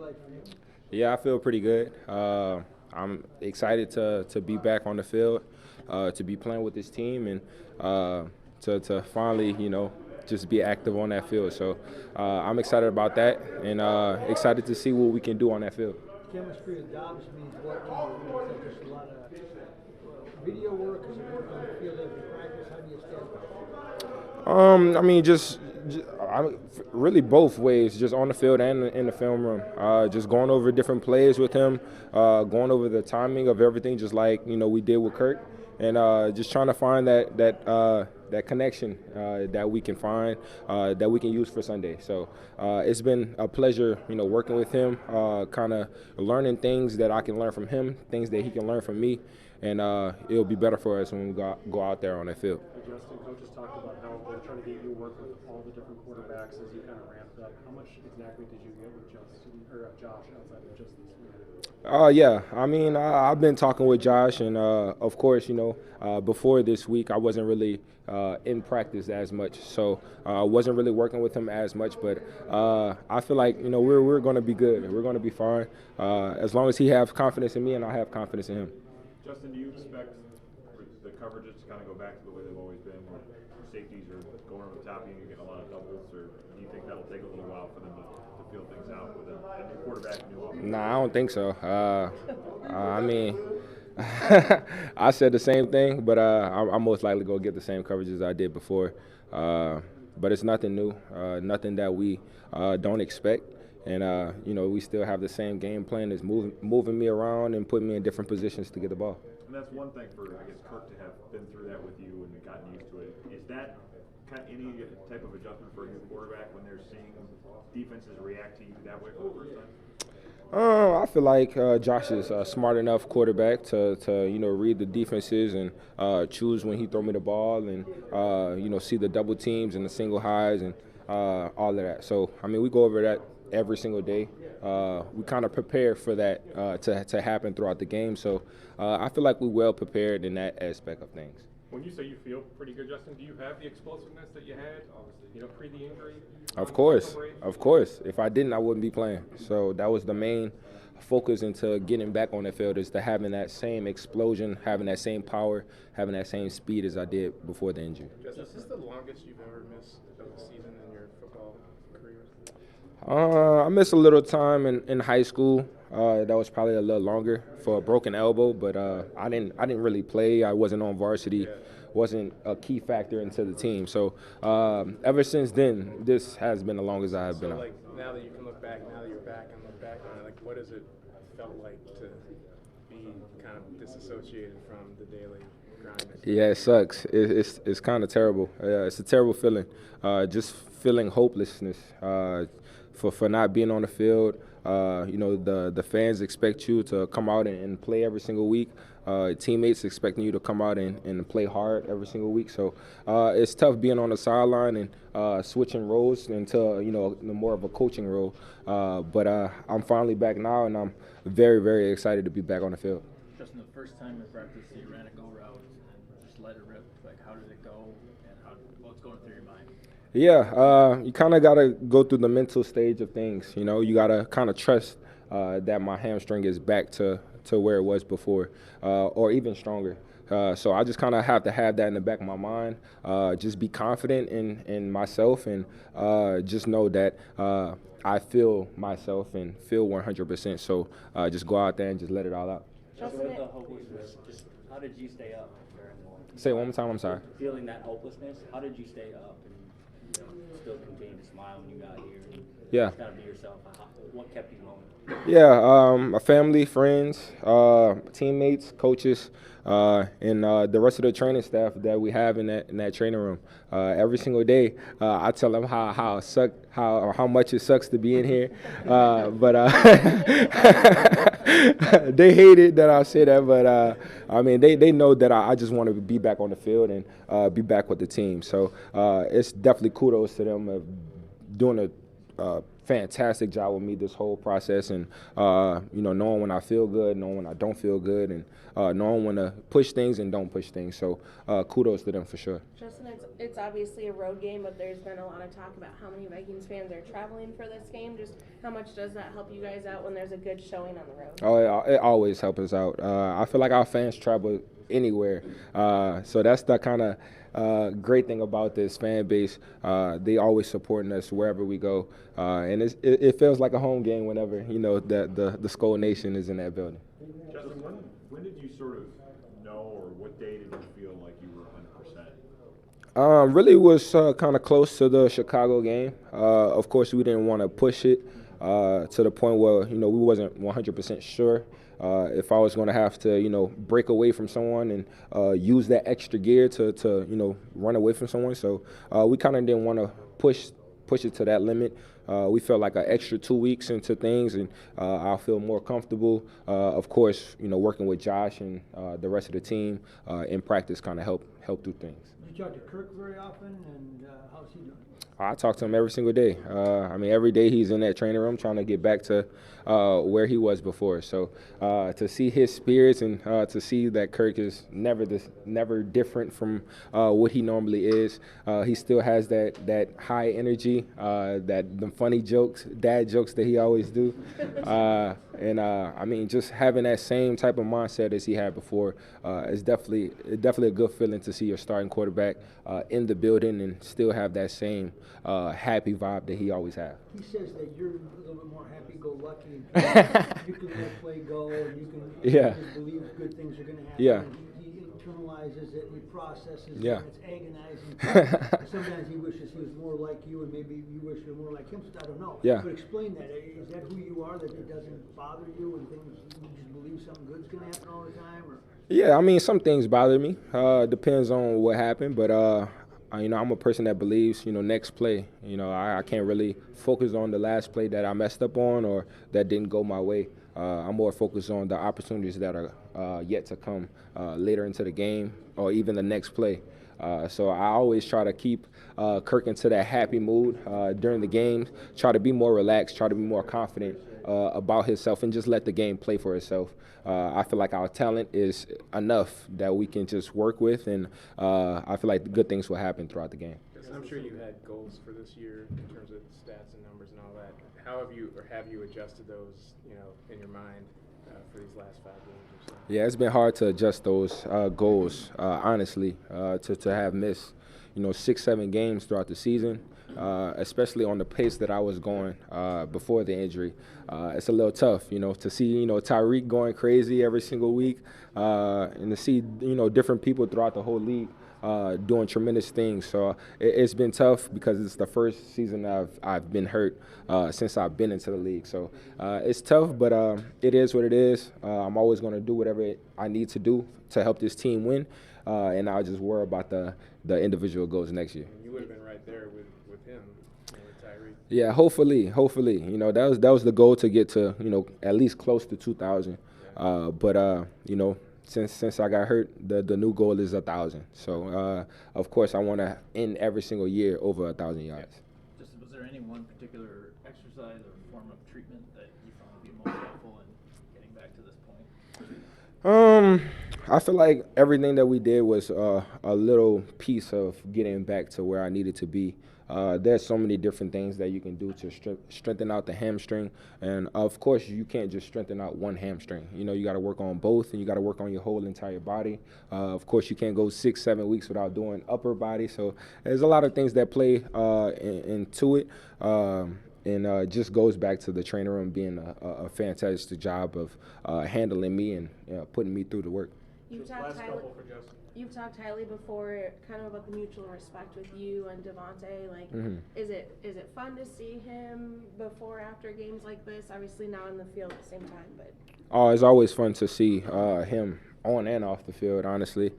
like for you? Yeah, I feel pretty good. I'm excited to be back on the field, to be playing with this team, and to finally, just be active on that field. So I'm excited about that, and excited to see what we can do on that field. Chemistry of jobs means what to you? Is that just a lot of video work? Is it work on the field after practice? How do you establish that? I mean, really both ways, just on the field and in the film room. Just going over different plays with him, going over the timing of everything, just like we did with Kirk, and just trying to find that connection that we can find, that we can use for Sunday. So it's been a pleasure, working with him, kind of learning things that I can learn from him, things that he can learn from me, and it'll be better for us when we go out there on that field. Justin, coaches talked about how they're trying to get you work with all the different quarterbacks as you kind of ramped up. How much exactly did you get with Josh outside of just this week? Yeah, I mean, I've been talking with Josh, and of course, before this week, I wasn't really in practice as much, so I wasn't really working with him as much. But I feel like we're going to be good. We're going to be fine as long as he has confidence in me and I have confidence in him. Justin, do you expect the coverages to kind of go back to the way they've always been, where safeties are going over the top and you're getting a lot of doubles, or do you think that'll take a little while for them to feel things out with a new quarterback and new offense? Nah, I don't think so. I mean, I said the same thing, but I'm most likely going to get the same coverage as I did before. But it's nothing new, nothing that we don't expect. And, we still have the same game plan as moving me around and putting me in different positions to get the ball. And that's one thing for, I guess, Kirk to have been through that with you and gotten used to it. Is that kind of any type of adjustment for a new quarterback when they're seeing defenses react to you that way for the first time? I feel like Josh is a smart enough quarterback to read the defenses and choose when he throw me the ball and see the double teams and the single highs and all of that. So I mean, we go over that every single day. We kind of prepare for that to happen throughout the game. So I feel like we're well prepared in that aspect of things. When you say you feel pretty good, Justin, do you have the explosiveness that you had, pre the injury? Of course. If I didn't, I wouldn't be playing. So that was the main focus into getting back on the field, is to having that same explosion, having that same power, having that same speed as I did before the injury. Justin, is this the longest you've ever missed of a season in your football career? I missed a little time in high school. That was probably a little longer for a broken elbow, but I didn't really play. I wasn't on varsity, wasn't a key factor into the team. So ever since then, this has been the longest I have been out. Like, now that you can look back, now that you're back and look back on it, like, what has it felt like to be kind of disassociated from the daily grind? Yeah, it sucks. It's kind of terrible. It's a terrible feeling. Just feeling hopelessness for not being on the field. The fans expect you to come out and play every single week. Teammates expecting you to come out and play hard every single week. So it's tough being on the sideline and switching roles into more of a coaching role. But I'm finally back now, and I'm very, very excited to be back on the field. Just in the first time in practice, you ran a go route and just let it rip. Like, how did it go, and what's going through your mind? Yeah, you kind of got to go through the mental stage of things. You got to kind of trust that my hamstring is back to where it was before, or even stronger. So I just kind of have to have that in the back of my mind, just be confident in myself, and just know that I feel myself and feel 100%. So just go out there and just let it all out. Just with the hopelessness, just how did you stay up during the Say it one more time, I'm sorry. feeling that hopelessness? How did you stay up and still continue to smile when you got here? And Yeah. just kind of be yourself. What kept you going? Yeah, my family, friends, teammates, coaches, and the rest of the training staff that we have in that training room. Every single day, I tell them how much it sucks to be in here, but they hate it that I say that. But I mean, they know that I just want to be back on the field and be back with the team. So it's definitely kudos to them of doing a fantastic job with me this whole process, and knowing when I feel good, knowing when I don't feel good, and knowing when to push things and don't push things. So kudos to them for sure. Justin, it's obviously a road game, but there's been a lot of talk about how many Vikings fans are traveling for this game. Just how much does that help you guys out when there's a good showing on the road? Oh, it always helps us out. I feel like our fans travel anywhere, so that's the kind of great thing about this fan base. They always supporting us wherever we go, and it feels like a home game whenever the Skull Nation is in that building. Justin, when did you sort of know, or what day did you feel like you were 100%? Really was kind of close to the Chicago game. Of course, we didn't want to push it to the point where we wasn't 100% sure if I was going to have to break away from someone and use that extra gear to run away from someone. So we kind of didn't want to push it to that limit. We felt like an extra 2 weeks into things, and I'll feel more comfortable. Of course, working with Josh and the rest of the team in practice kind of help through things. Do you talk to Kirk very often, and how's he doing? I talk to him every single day. Every day he's in that training room trying to get back to where he was before. So to see his spirits and to see that Kirk is never different from what he normally is. He still has that high energy, the funny jokes, dad jokes that he always do. Just having that same type of mindset as he had before is definitely a good feeling to see your starting quarterback in the building and still have that same happy vibe that he always has. He says that you're a little bit more happy-go-lucky. You can let play go, and you can just believe good things are going to happen. Yeah. He internalizes it, he processes it, Yeah. and it's agonizing. Sometimes he wishes he was more like you, and maybe you wish you were more like him. So I don't know. Yeah. But explain that. Is that who you are, that it doesn't bother you and things, you just believe something good's going to happen all the time? Or? Yeah, some things bother me. Depends on what happened, but I'm a person that believes, next play. I can't really focus on the last play that I messed up on or that didn't go my way. I'm more focused on the opportunities that are yet to come later into the game or even the next play. So I always try to keep Kirk into that happy mood during the game, try to be more relaxed, try to be more confident about himself and just let the game play for itself. I feel like our talent is enough that we can just work with, and I feel like good things will happen throughout the game. I'm sure you had goals for this year in terms of stats and numbers and all that. How have you adjusted those, in your mind for these last 5 games or so? Yeah, it's been hard to adjust those goals, honestly, to have missed, 6-7 games throughout the season. Especially on the pace that I was going before the injury. It's a little tough, to see, Tyreek going crazy every single week and to see, different people throughout the whole league doing tremendous things. So it's been tough because it's the first season I've been hurt since I've been into the league. So it's tough, but it is what it is. I'm always going to do whatever I need to do to help this team win, and I'll just worry about the individual goals next year. You would have been right there with him, with Tyreek. Yeah, hopefully. That was the goal, to get to at least close to 2,000. But since I got hurt, the new goal is 1,000. So of course I want to end every single year over 1,000 yards. Just was there any one particular exercise or form of treatment that you found to be most helpful in getting back to this point? I feel like everything that we did was a little piece of getting back to where I needed to be. There's so many different things that you can do to strengthen out the hamstring. And, of course, you can't just strengthen out one hamstring. You got to work on both, and you got to work on your whole entire body. Of course, you can't go 6-7 weeks without doing upper body. So there's a lot of things that play into it. And just goes back to the training room being a fantastic job of handling me and putting me through the work. You've talked highly before, kind of about the mutual respect with you and Devonte. Like, is it fun to see him before, after games like this? Obviously, not on the field at the same time, but. Oh, it's always fun to see him on and off the field. Honestly,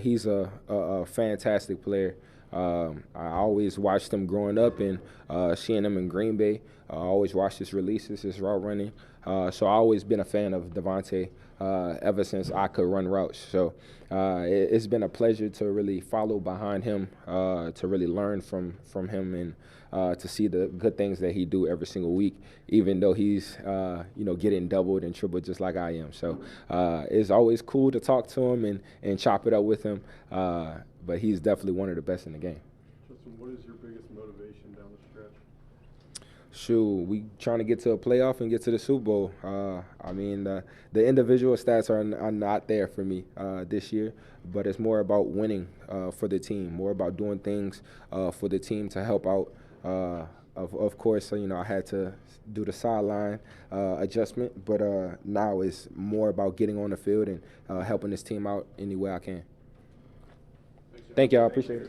he's a fantastic player. I always watched him growing up and seeing him in Green Bay. I always watch his releases, his route running. So I've always been a fan of Devonte ever since I could run routes. So it's been a pleasure to really follow behind him, to really learn from him, and to see the good things that he do every single week, even though he's getting doubled and tripled just like I am. So it's always cool to talk to him and chop it up with him. But he's definitely one of the best in the game. Justin, what is your biggest motivation down the stretch? Shoot, we trying to get to a playoff and get to the Super Bowl. I mean, the individual stats are not there for me this year, but it's more about winning for the team, more about doing things for the team to help out. Of course, I had to do the sideline adjustment, but now it's more about getting on the field and helping this team out any way I can. Thank y'all. I appreciate it.